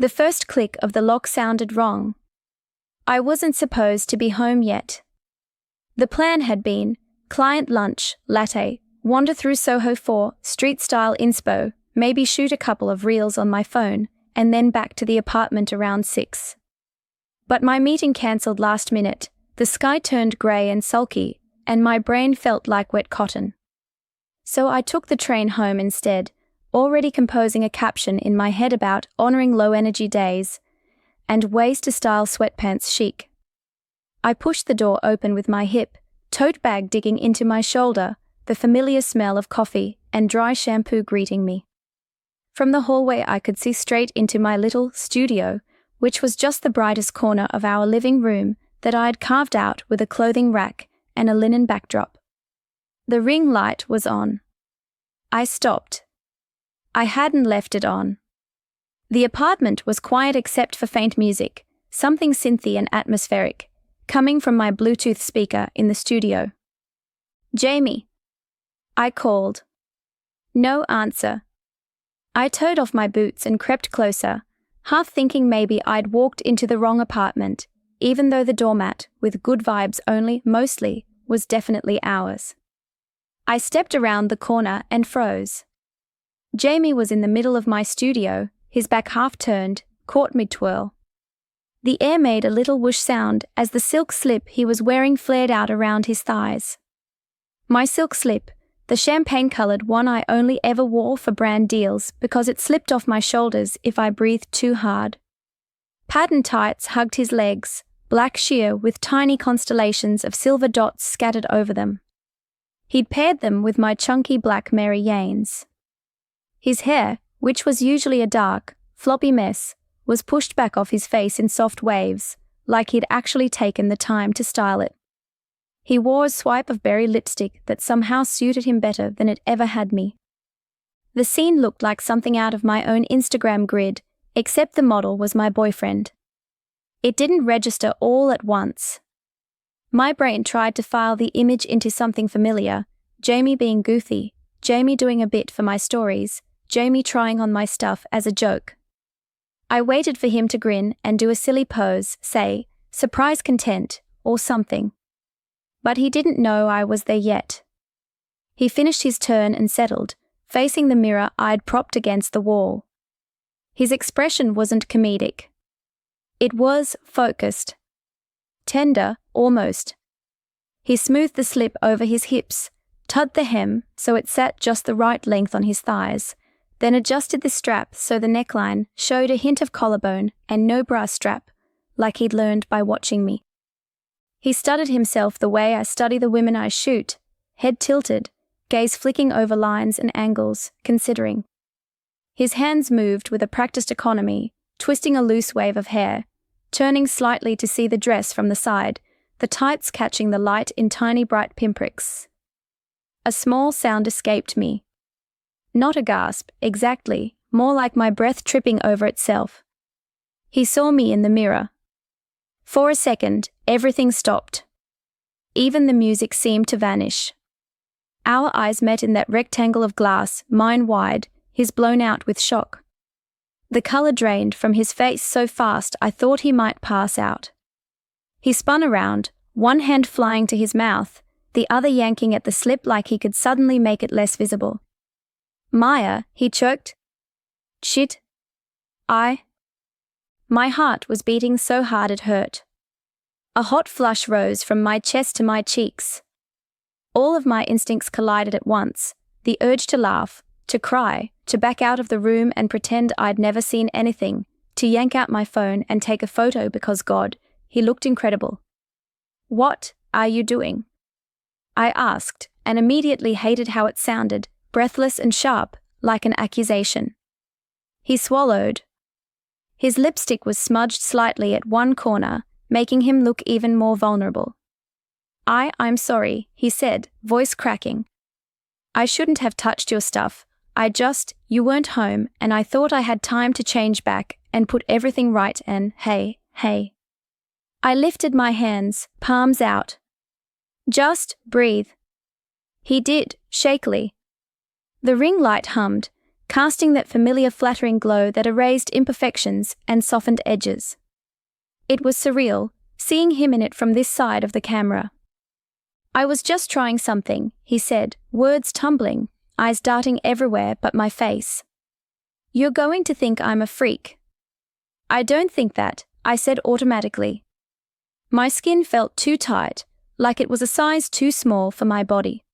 The first click of the lock sounded wrong. I wasn't supposed to be home yet. The plan had been client lunch, latte, wander through Soho 4, street-style inspo, maybe shoot a couple of reels on my phone, and then back to the apartment around 6. But my meeting cancelled last minute, the sky turned grey and sulky, and my brain felt like wet cotton. So I took the train home instead, already composing a caption in my head about honouring low-energy days, and ways to style sweatpants chic. I pushed the door open with my hip, tote bag digging into my shoulder, the familiar smell of coffee and dry shampoo greeting me. From the hallway I could see straight into my little studio, which was just the brightest corner of our living room that I had carved out with a clothing rack and a linen backdrop. The ring light was on. I stopped. I hadn't left it on. The apartment was quiet except for faint music, something synthy and atmospheric, coming from my Bluetooth speaker in the studio. "Jamie," I called. No answer. I toed off my boots and crept closer, half thinking maybe I'd walked into the wrong apartment, even though the doormat, with good vibes only, mostly, was definitely ours. I stepped around the corner and froze. Jamie was in the middle of my studio, his back half turned, caught mid-twirl. The air made a little whoosh sound as the silk slip he was wearing flared out around his thighs. My silk slip, the champagne-coloured one I only ever wore for brand deals because it slipped off my shoulders if I breathed too hard. Patterned tights hugged his legs, black sheer with tiny constellations of silver dots scattered over them. He'd paired them with my chunky black Mary Janes. His hair, which was usually a dark, floppy mess, was pushed back off his face in soft waves, like he'd actually taken the time to style it. He wore a swipe of berry lipstick that somehow suited him better than it ever had me. The scene looked like something out of my own Instagram grid, except the model was my boyfriend. It didn't register all at once. My brain tried to file the image into something familiar, Jamie being goofy, Jamie doing a bit for my stories, Jamie trying on my stuff as a joke. I waited for him to grin and do a silly pose, say, surprise content, or something. But he didn't know I was there yet. He finished his turn and settled, facing the mirror I'd propped against the wall. His expression wasn't comedic. It was focused. Tender, almost. He smoothed the slip over his hips, tugged the hem so it sat just the right length on his thighs, then adjusted the strap so the neckline showed a hint of collarbone and no bra strap, like he'd learned by watching me. He studied himself the way I study the women I shoot, head tilted, gaze flicking over lines and angles, considering. His hands moved with a practiced economy, twisting a loose wave of hair, turning slightly to see the dress from the side, the tights catching the light in tiny bright pinpricks. A small sound escaped me. Not a gasp, exactly, more like my breath tripping over itself. He saw me in the mirror. For a second, everything stopped. Even the music seemed to vanish. Our eyes met in that rectangle of glass, mine wide, his blown out with shock. The colour drained from his face so fast I thought he might pass out. He spun around, one hand flying to his mouth, the other yanking at the slip like he could suddenly make it less visible. "Maya," he choked. "Shit. My heart was beating so hard it hurt. A hot flush rose from my chest to my cheeks. All of my instincts collided at once, the urge to laugh, to cry, to back out of the room and pretend I'd never seen anything, to yank out my phone and take a photo because God, he looked incredible. "What are you doing?" I asked, and immediately hated how it sounded, breathless and sharp, like an accusation. He swallowed. His lipstick was smudged slightly at one corner, making him look even more vulnerable. I'm sorry," he said, voice cracking. "I shouldn't have touched your stuff. You weren't home, and I thought I had time to change back and put everything right and, hey. I lifted my hands, palms out. "Just breathe." He did, shakily. The ring light hummed, casting that familiar flattering glow that erased imperfections and softened edges. It was surreal, seeing him in it from this side of the camera. "I was just trying something," he said, words tumbling, eyes darting everywhere but my face. "You're going to think I'm a freak." "I don't think that," I said automatically. My skin felt too tight, like it was a size too small for my body.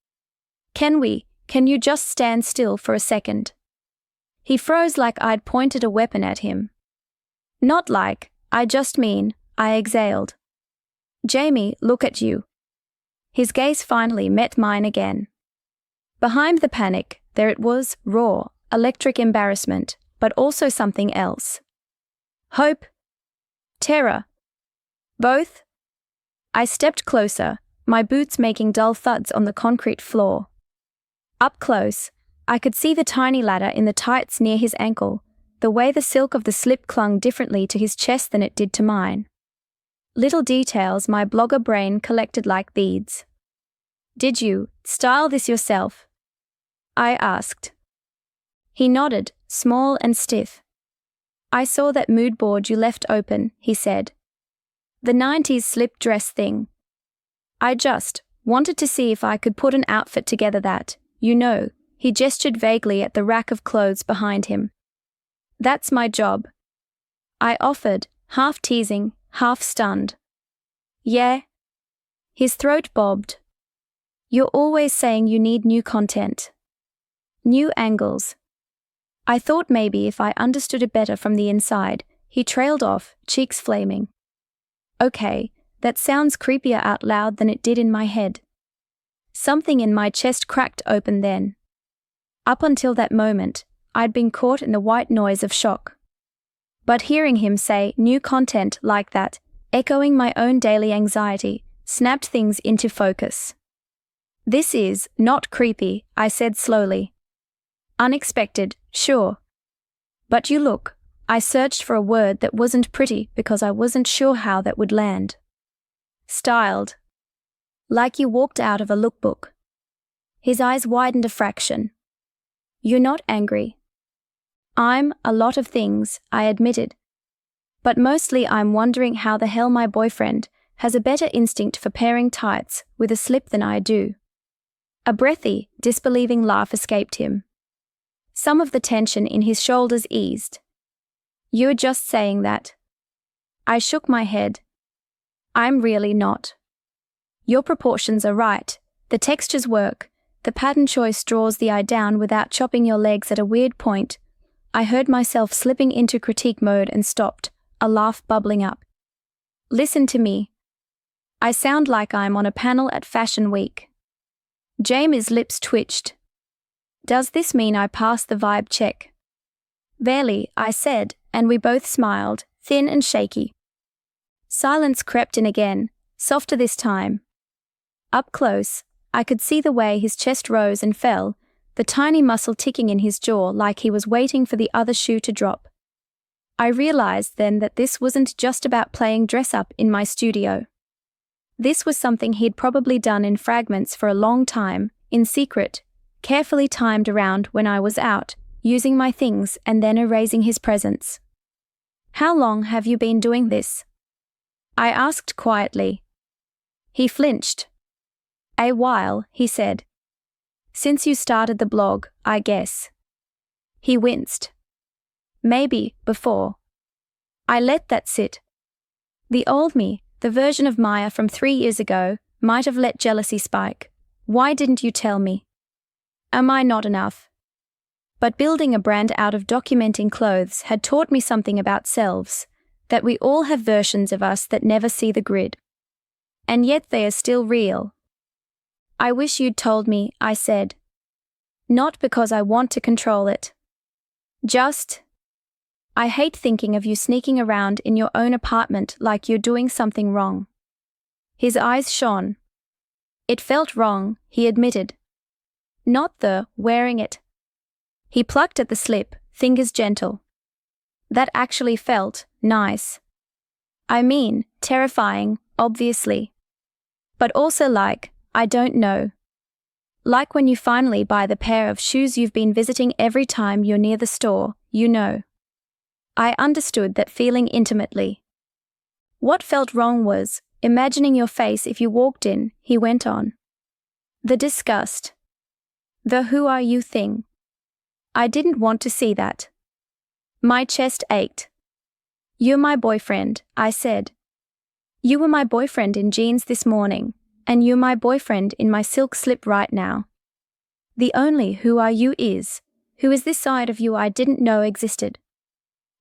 Can you just stand still for a second?" He froze like I'd pointed a weapon at him. "Not like, I just mean," I exhaled. "Jamie, look at you." His gaze finally met mine again. Behind the panic, there it was, raw, electric embarrassment, but also something else. Hope. Terror. Both. I stepped closer, my boots making dull thuds on the concrete floor. Up close, I could see the tiny ladder in the tights near his ankle, the way the silk of the slip clung differently to his chest than it did to mine. Little details my blogger brain collected like beads. "Did you style this yourself?" I asked. He nodded, small and stiff. "I saw that mood board you left open," he said. "The 90s slip dress thing. I just wanted to see if I could put an outfit together that, you know," he gestured vaguely at the rack of clothes behind him. "That's my job." I offered, half teasing, half stunned. "Yeah?" His throat bobbed. "You're always saying you need new content. New angles." I thought maybe if I understood it better from the inside, he trailed off, cheeks flaming. Okay, that sounds creepier out loud than it did in my head. Something in my chest cracked open then. Up until that moment, I'd been caught in the white noise of shock. But hearing him say new content like that, echoing my own daily anxiety, snapped things into focus. "This is not creepy," I said slowly. "Unexpected, sure. But you look," I searched for a word that wasn't pretty because I wasn't sure how that would land. "Styled. Like you walked out of a lookbook." His eyes widened a fraction. "You're not angry?" "I'm a lot of things," I admitted. "But mostly I'm wondering how the hell my boyfriend has a better instinct for pairing tights with a slip than I do." A breathy, disbelieving laugh escaped him. Some of the tension in his shoulders eased. "You're just saying that." I shook my head. "I'm really not. Your proportions are right, the textures work, the pattern choice draws the eye down without chopping your legs at a weird point." I heard myself slipping into critique mode and stopped, a laugh bubbling up. "Listen to me. I sound like I'm on a panel at Fashion Week." Jamie's lips twitched. "Does this mean I passed the vibe check?" "Barely," I said, and we both smiled, thin and shaky. Silence crept in again, softer this time. Up close, I could see the way his chest rose and fell, the tiny muscle ticking in his jaw like he was waiting for the other shoe to drop. I realized then that this wasn't just about playing dress-up in my studio. This was something he'd probably done in fragments for a long time, in secret, carefully timed around when I was out, using my things and then erasing his presence. "How long have you been doing this?" I asked quietly. He flinched. "A while," he said. "Since you started the blog, I guess." He winced. "Maybe before." I let that sit. The old me, the version of Maya from 3 years ago, might have let jealousy spike. Why didn't you tell me? Am I not enough? But building a brand out of documenting clothes had taught me something about selves, that we all have versions of us that never see the grid. And yet they are still real. "I wish you'd told me," I said. "Not because I want to control it. Just, I hate thinking of you sneaking around in your own apartment like you're doing something wrong." His eyes shone. "It felt wrong," he admitted. "Not the wearing it." He plucked at the slip, fingers gentle. "That actually felt nice. I mean, terrifying, obviously. But also like, I don't know. Like when you finally buy the pair of shoes you've been visiting every time you're near the store, you know. I understood that feeling intimately. What felt wrong was imagining your face if you walked in, he went on. The disgust. The who are you thing. I didn't want to see that. My chest ached. You're my boyfriend, I said. You were my boyfriend in jeans this morning, and you're my boyfriend in my silk slip right now. The only who are you is, who is this side of you I didn't know existed?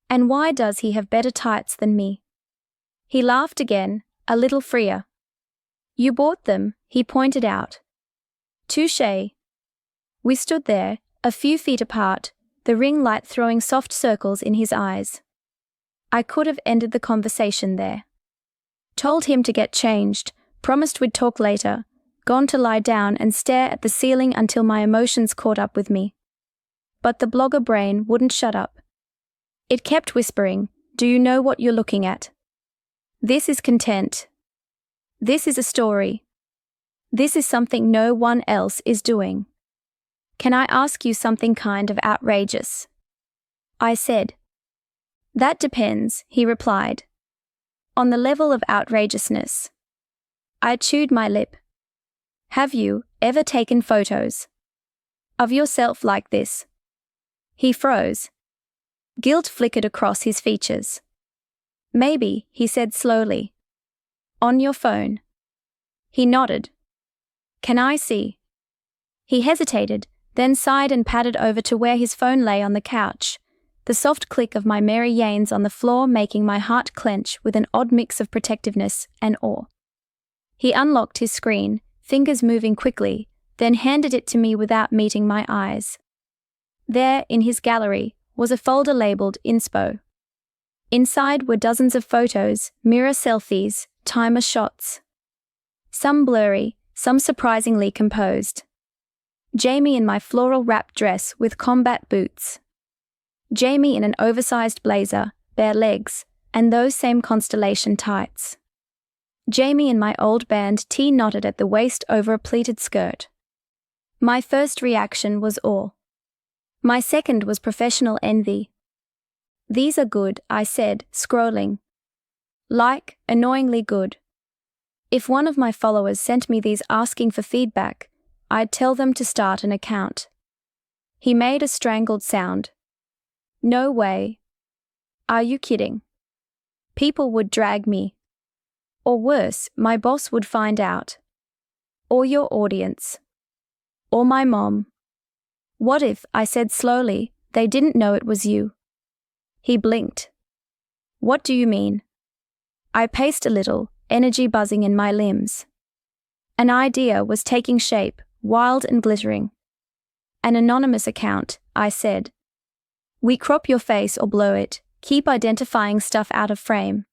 And why does he have better tights than me? He laughed again, a little freer. You bought them, he pointed out. Touché. We stood there, a few feet apart, the ring light throwing soft circles in his eyes. I could have ended the conversation there. Told him to get changed, promised we'd talk later, gone to lie down and stare at the ceiling until my emotions caught up with me. But the blogger brain wouldn't shut up. It kept whispering, do you know what you're looking at? This is content. This is a story. This is something no one else is doing. Can I ask you something kind of outrageous? I said. That depends, he replied. On the level of outrageousness. I chewed my lip. Have you ever taken photos of yourself like this? He froze. Guilt flickered across his features. Maybe, he said slowly. On your phone. He nodded. Can I see? He hesitated, then sighed and padded over to where his phone lay on the couch, the soft click of my Mary Janes on the floor making my heart clench with an odd mix of protectiveness and awe. He unlocked his screen, fingers moving quickly, then handed it to me without meeting my eyes. There, in his gallery, was a folder labeled Inspo. Inside were dozens of photos, mirror selfies, timer shots. Some blurry, some surprisingly composed. Jamie in my floral wrap dress with combat boots. Jamie in an oversized blazer, bare legs, and those same constellation tights. Jamie in my old band tee knotted at the waist over a pleated skirt. My first reaction was awe. My second was professional envy. These are good, I said, scrolling. Like, annoyingly good. If one of my followers sent me these asking for feedback, I'd tell them to start an account. He made a strangled sound. No way. Are you kidding? People would drag me. Or worse, my boss would find out. Or your audience. Or my mom. What if, I said slowly, they didn't know it was you? He blinked. What do you mean? I paced a little, energy buzzing in my limbs. An idea was taking shape, wild and glittering. An anonymous account, I said. We crop your face or blow it, keep identifying stuff out of frame.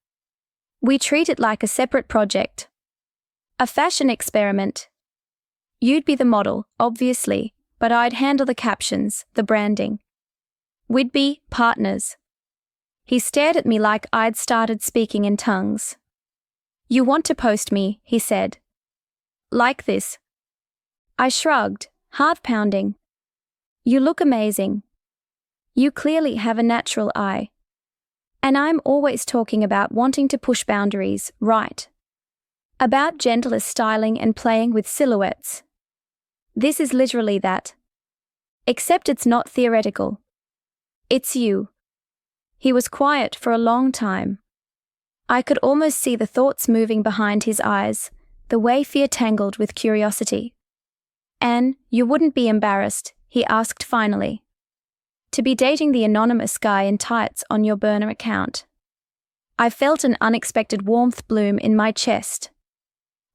We treat it like a separate project. A fashion experiment. You'd be the model, obviously, but I'd handle the captions, the branding. We'd be partners. He stared at me like I'd started speaking in tongues. You want to post me, he said. Like this. I shrugged, heart pounding. You look amazing. You clearly have a natural eye. And I'm always talking about wanting to push boundaries, right? About gentlest styling and playing with silhouettes. This is literally that. Except it's not theoretical. It's you. He was quiet for a long time. I could almost see the thoughts moving behind his eyes, the way fear tangled with curiosity. Anne, you wouldn't be embarrassed, he asked finally. To be dating the anonymous guy in tights on your burner account. I felt an unexpected warmth bloom in my chest.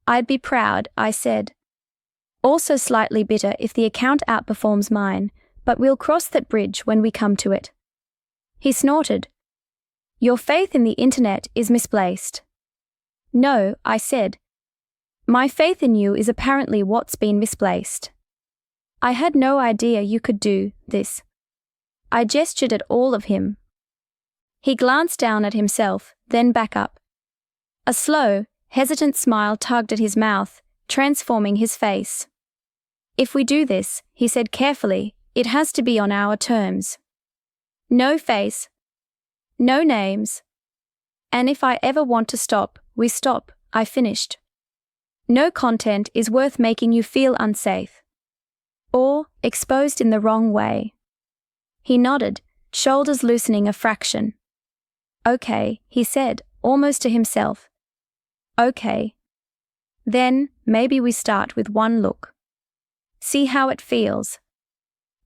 I'd be proud, I said. Also slightly bitter if the account outperforms mine, but we'll cross that bridge when we come to it. He snorted. Your faith in the internet is misplaced. No, I said. My faith in you is apparently what's been misplaced. I had no idea you could do this. I gestured at all of him. He glanced down at himself, then back up. A slow, hesitant smile tugged at his mouth, transforming his face. If we do this, he said carefully, it has to be on our terms. No face. No names. And if I ever want to stop, we stop, I finished. No content is worth making you feel unsafe. Or exposed in the wrong way. He nodded, shoulders loosening a fraction. Okay, he said, almost to himself. Okay. Then, maybe we start with one look. See how it feels.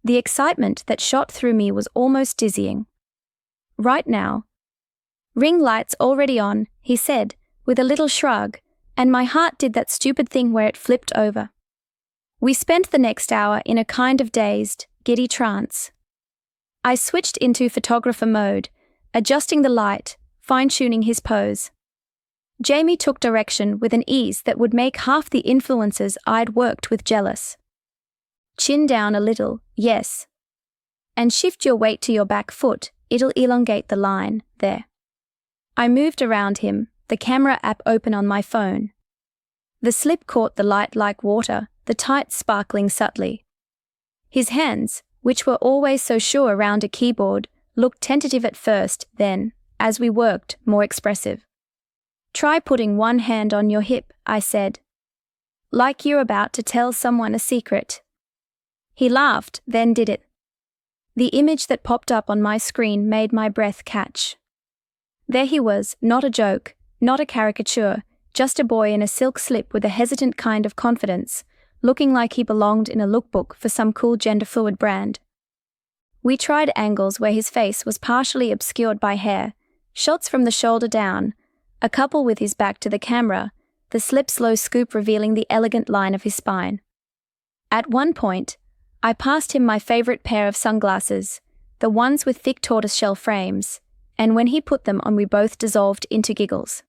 The excitement that shot through me was almost dizzying. Right now. Ring light's already on, he said, with a little shrug, and my heart did that stupid thing where it flipped over. We spent the next hour in a kind of dazed, giddy trance. I switched into photographer mode, adjusting the light, fine-tuning his pose. Jamie took direction with an ease that would make half the influencers I'd worked with jealous. Chin down a little, yes. And shift your weight to your back foot, it'll elongate the line, there. I moved around him, the camera app open on my phone. The slip caught the light like water, the tights sparkling subtly. His hands, which were always so sure around a keyboard, looked tentative at first, then, as we worked, more expressive. Try putting one hand on your hip, I said. Like you're about to tell someone a secret. He laughed, then did it. The image that popped up on my screen made my breath catch. There he was, not a joke, not a caricature, just a boy in a silk slip with a hesitant kind of confidence, looking like he belonged in a lookbook for some cool gender-fluid brand. We tried angles where his face was partially obscured by hair, shots from the shoulder down, a couple with his back to the camera, the slip's low scoop revealing the elegant line of his spine. At one point, I passed him my favorite pair of sunglasses, the ones with thick tortoiseshell frames, and when he put them on we both dissolved into giggles.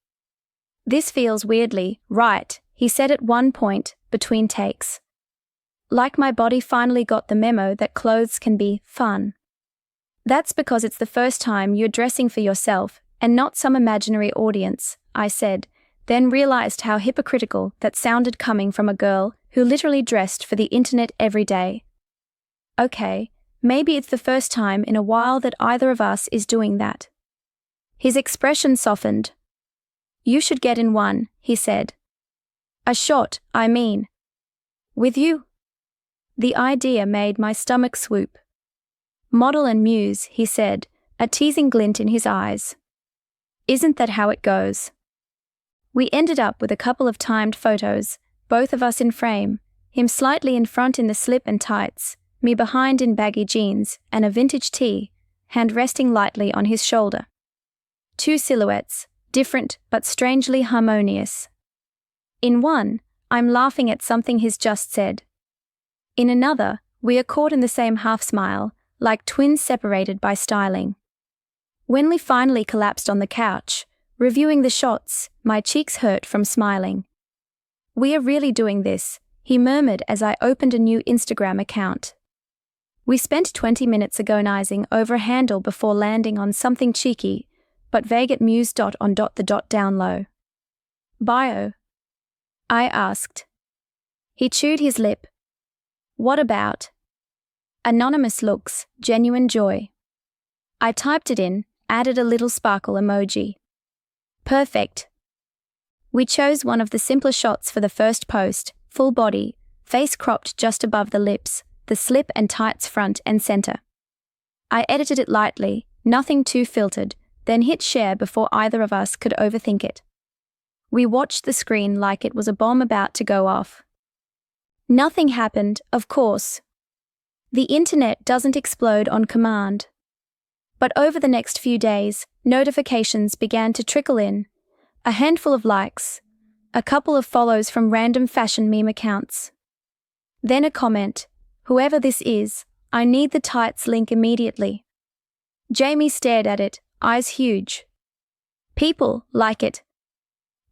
This feels weirdly right, he said at one point, between takes. Like my body finally got the memo that clothes can be fun. That's because it's the first time you're dressing for yourself and not some imaginary audience, I said, then realized how hypocritical that sounded coming from a girl who literally dressed for the internet every day. Okay, maybe it's the first time in a while that either of us is doing that. His expression softened. You should get in one, he said. A shot, I mean. With you? The idea made my stomach swoop. Model and Muse, he said, a teasing glint in his eyes. Isn't that how it goes? We ended up with a couple of timed photos, both of us in frame, him slightly in front in the slip and tights, me behind in baggy jeans and a vintage tee, hand resting lightly on his shoulder. Two silhouettes, different but strangely harmonious. In one, I'm laughing at something he's just said. In another, we are caught in the same half-smile, like twins separated by styling. When we finally collapsed on the couch, reviewing the shots, my cheeks hurt from smiling. We are really doing this, he murmured as I opened a new Instagram account. We spent 20 minutes agonizing over a handle before landing on something cheeky, but vague at Muse. On the down low. Bio? I asked. He chewed his lip. What about? Anonymous looks, genuine joy. I typed it in, added a little sparkle emoji. Perfect. We chose one of the simpler shots for the first post, full body, face cropped just above the lips, the slip and tights front and center. I edited it lightly, nothing too filtered, then hit share before either of us could overthink it. We watched the screen like it was a bomb about to go off. Nothing happened, of course. The internet doesn't explode on command. But over the next few days, notifications began to trickle in, a handful of likes, a couple of follows from random fashion meme accounts. Then a comment, whoever this is, I need the tights link immediately. Jamie stared at it, eyes huge. People like it.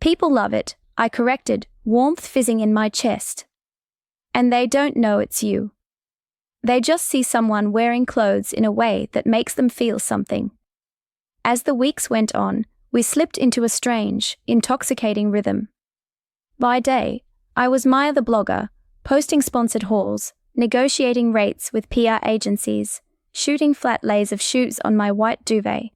People love it, I corrected, warmth fizzing in my chest. And they don't know it's you. They just see someone wearing clothes in a way that makes them feel something. As the weeks went on, we slipped into a strange, intoxicating rhythm. By day, I was Maya the blogger, posting sponsored hauls, negotiating rates with PR agencies, shooting flat lays of shoes on my white duvet.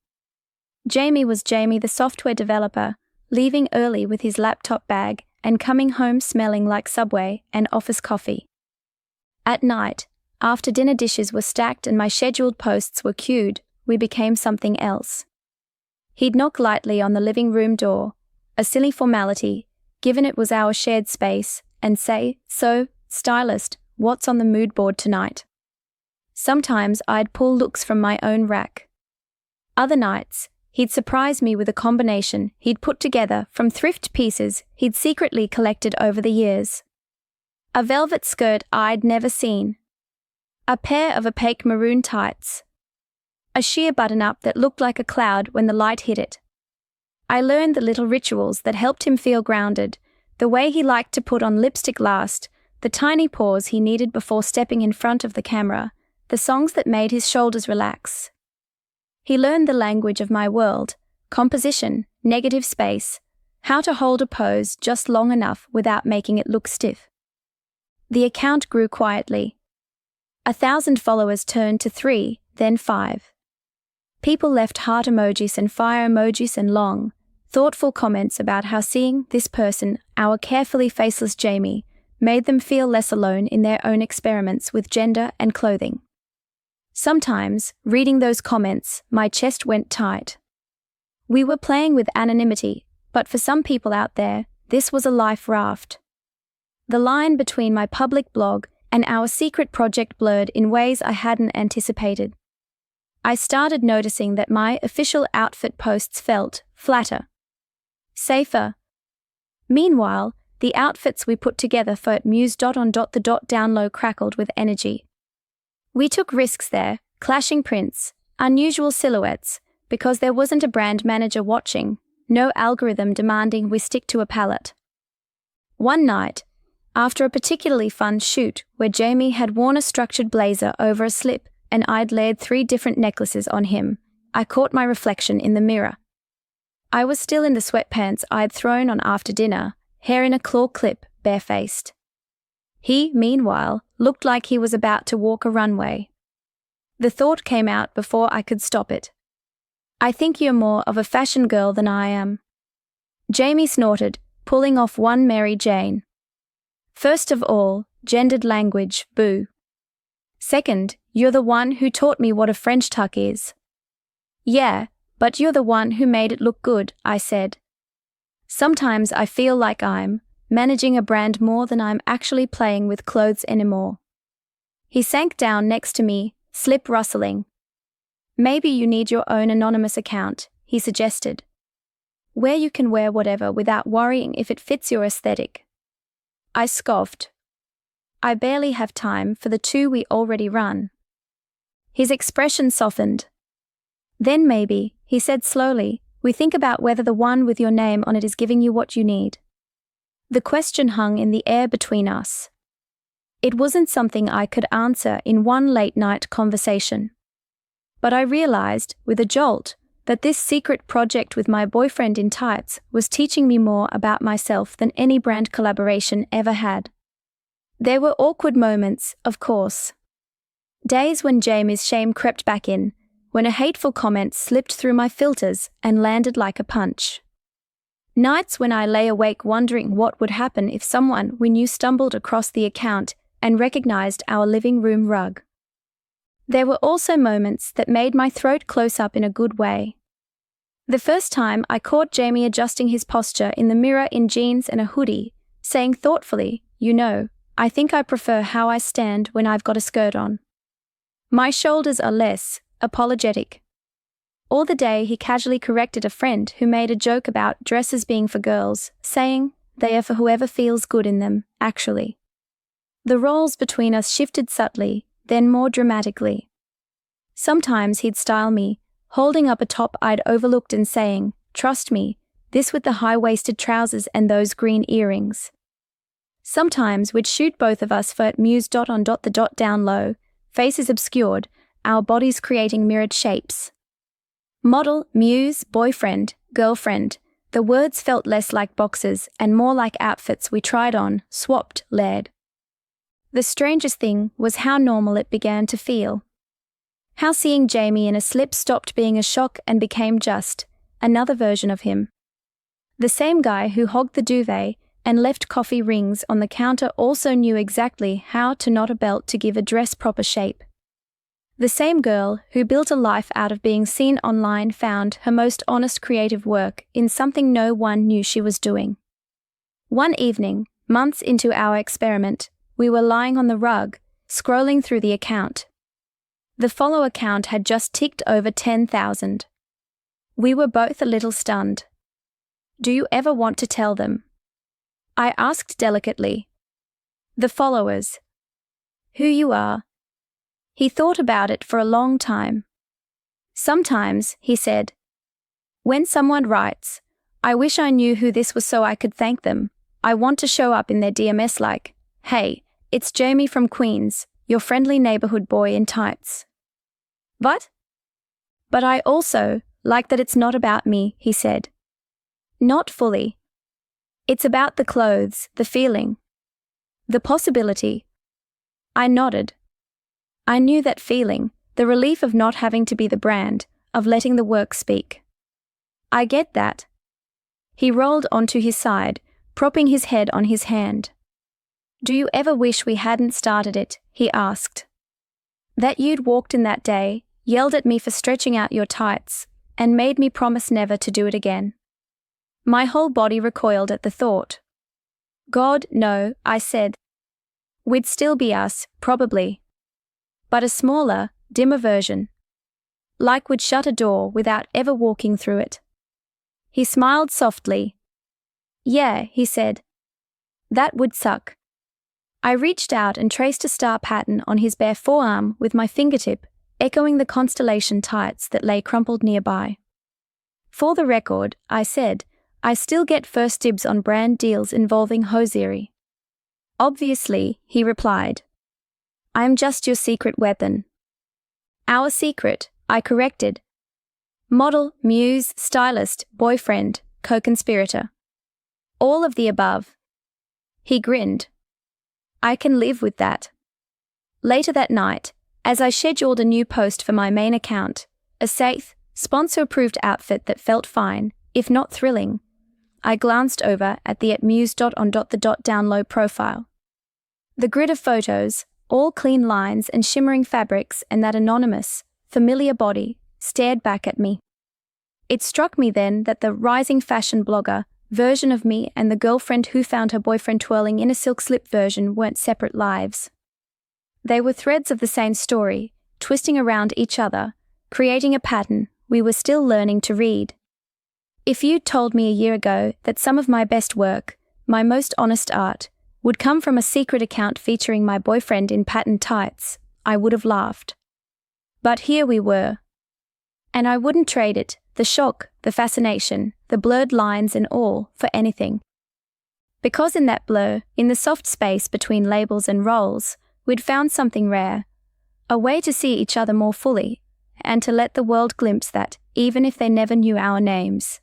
Jamie was Jamie the software developer, leaving early with his laptop bag and coming home smelling like Subway and office coffee. At night, after dinner dishes were stacked and my scheduled posts were queued, we became something else. He'd knock lightly on the living room door, a silly formality, given it was our shared space, and say, "So, stylist, what's on the mood board tonight?" Sometimes I'd pull looks from my own rack. Other nights, he'd surprise me with a combination he'd put together from thrift pieces he'd secretly collected over the years. A velvet skirt I'd never seen. A pair of opaque maroon tights. A sheer button-up that looked like a cloud when the light hit it. I learned the little rituals that helped him feel grounded, the way he liked to put on lipstick last, the tiny pause he needed before stepping in front of the camera, the songs that made his shoulders relax. He learned the language of my world, composition, negative space, how to hold a pose just long enough without making it look stiff. The account grew quietly. 1,000 followers turned to 3, then 5. People left heart emojis and fire emojis and long, thoughtful comments about how seeing this person, our carefully faceless Jamie, made them feel less alone in their own experiments with gender and clothing. Sometimes, reading those comments, my chest went tight. We were playing with anonymity, but for some people out there, this was a life raft. The line between my public blog and our secret project blurred in ways I hadn't anticipated. I started noticing that my official outfit posts felt flatter, safer. Meanwhile, the outfits we put together for Muse.on.the down low crackled with energy. We took risks there, clashing prints, unusual silhouettes, because there wasn't a brand manager watching, no algorithm demanding we stick to a palette. One night, after a particularly fun shoot where Jamie had worn a structured blazer over a slip and I'd layered 3 different necklaces on him, I caught my reflection in the mirror. I was still in the sweatpants I'd thrown on after dinner, hair in a claw clip, barefaced. He, meanwhile, looked like he was about to walk a runway. The thought came out before I could stop it. "I think you're more of a fashion girl than I am." Jamie snorted, pulling off one Mary Jane. "First of all, gendered language, boo. Second, you're the one who taught me what a French tuck is." "Yeah, but you're the one who made it look good," I said. Sometimes I feel like I'm managing a brand more than I'm actually playing with clothes anymore. He sank down next to me, slip rustling. "Maybe you need your own anonymous account," he suggested, "where you can wear whatever without worrying if it fits your aesthetic." I scoffed. "I barely have time for the 2 we already run." His expression softened. "Then maybe," he said slowly, "we think about whether the one with your name on it is giving you what you need." The question hung in the air between us. It wasn't something I could answer in one late-night conversation. But I realized, with a jolt, that this secret project with my boyfriend in tights was teaching me more about myself than any brand collaboration ever had. There were awkward moments, of course. Days when Jamie's shame crept back in, when a hateful comment slipped through my filters and landed like a punch. Nights when I lay awake wondering what would happen if someone we knew stumbled across the account and recognized our living room rug. There were also moments that made my throat close up in a good way. The first time I caught Jamie adjusting his posture in the mirror in jeans and a hoodie, saying thoughtfully, "You know, I think I prefer how I stand when I've got a skirt on. My shoulders are less apologetic." Or the day he casually corrected a friend who made a joke about dresses being for girls, saying, "They are for whoever feels good in them, actually." The roles between us shifted subtly, then more dramatically. Sometimes he'd style me, holding up a top I'd overlooked and saying, "Trust me, this with the high-waisted trousers and those green earrings." Sometimes we'd shoot both of us for Muse.on.the down low, faces obscured, our bodies creating mirrored shapes. Model, muse, boyfriend, girlfriend, the words felt less like boxes and more like outfits we tried on, swapped, layered. The strangest thing was how normal it began to feel. How seeing Jamie in a slip stopped being a shock and became just another version of him. The same guy who hogged the duvet and left coffee rings on the counter also knew exactly how to knot a belt to give a dress proper shape. The same girl who built a life out of being seen online found her most honest creative work in something no one knew she was doing. One evening, months into our experiment, we were lying on the rug, scrolling through the account. The follower count had just ticked over 10,000. We were both a little stunned. "Do you ever want to tell them?" I asked delicately. "The followers. Who you are?" He thought about it for a long time. "Sometimes," he said, "when someone writes, 'I wish I knew who this was so I could thank them,' I want to show up in their DMS like, 'Hey, it's Jamie from Queens, your friendly neighborhood boy in tights.'" "What?" "But I also like that it's not about me," he said. "Not fully. It's about the clothes, the feeling, the possibility." I nodded. I knew that feeling, the relief of not having to be the brand, of letting the work speak. "I get that." He rolled onto his side, propping his head on his hand. "Do you ever wish we hadn't started it?" he asked. "That you'd walked in that day, yelled at me for stretching out your tights, and made me promise never to do it again?" My whole body recoiled at the thought. "God, no," I said. "We'd still be us, probably. But a smaller, dimmer version. Like we'd shut a door without ever walking through it." He smiled softly. "Yeah," he said. "That would suck." I reached out and traced a star pattern on his bare forearm with my fingertip, echoing the constellation tights that lay crumpled nearby. "For the record," I said, "I still get first dibs on brand deals involving hosiery." "Obviously," he replied. "I'm just your secret weapon." "Our secret," I corrected. "Model, muse, stylist, boyfriend, co-conspirator. All of the above." He grinned. "I can live with that." Later that night, as I scheduled a new post for my main account, a safe, sponsor-approved outfit that felt fine, if not thrilling, I glanced over at the @Muse.on.the down low profile. The grid of photos, all clean lines and shimmering fabrics, and that anonymous, familiar body, stared back at me. It struck me then that the rising fashion blogger version of me and the girlfriend who found her boyfriend twirling in a silk slip version weren't separate lives. They were threads of the same story, twisting around each other, creating a pattern we were still learning to read. If you'd told me a year ago that some of my best work, my most honest art, would come from a secret account featuring my boyfriend in patterned tights, I would have laughed. But here we were. And I wouldn't trade it, the shock, the fascination, the blurred lines and all, for anything. Because in that blur, in the soft space between labels and roles, we'd found something rare, a way to see each other more fully, and to let the world glimpse that, even if they never knew our names.